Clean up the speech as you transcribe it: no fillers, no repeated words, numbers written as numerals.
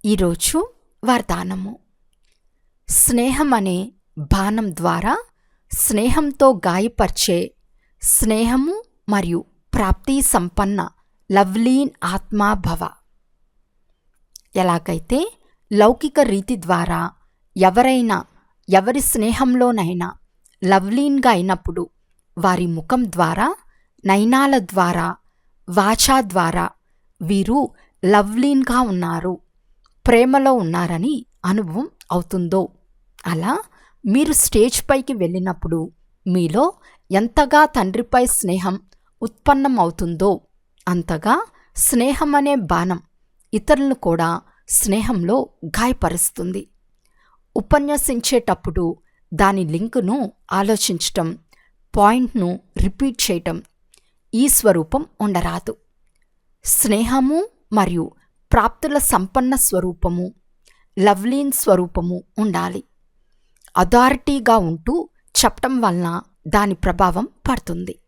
ఈరోజు వరదానము. స్నేహం అనే బాణం ద్వారా స్నేహంతో గాయపరిచే స్నేహము మరియు ప్రాప్తి సంపన్న లవ్లీన్ ఆత్మాభవ. ఎలాగైతే లౌకిక రీతి ద్వారా ఎవరైనా ఎవరి స్నేహంలోనైనా లవ్లీన్గా అయినప్పుడు వారి ముఖం ద్వారా, నయనాల ద్వారా, వాచా ద్వారా వీరు లవ్లీన్గా ఉన్నారు, ప్రేమలో ఉన్నారని అనుభవం అవుతుందో, అలా మీరు స్టేజ్ పైకి వెళ్ళినప్పుడు మీలో ఎంతగా తండ్రిపై స్నేహం ఉత్పన్నం అవుతుందో అంతగా స్నేహం అనే బాణం ఇతరులను కూడా స్నేహంలో గాయపరుస్తుంది. ఉపన్యసించేటప్పుడు దాని లింకును ఆలోచించటం, పాయింట్ను రిపీట్ చేయటం, ఈ స్వరూపం ఉండరాదు. స్నేహము మరియు ప్రాప్తుల సంపన్న స్వరూపము, లవ్లీన్ స్వరూపము ఉండాలి. అథారిటీగా ఉంటూ చెప్పటం వలన దాని ప్రభావం పడుతుంది.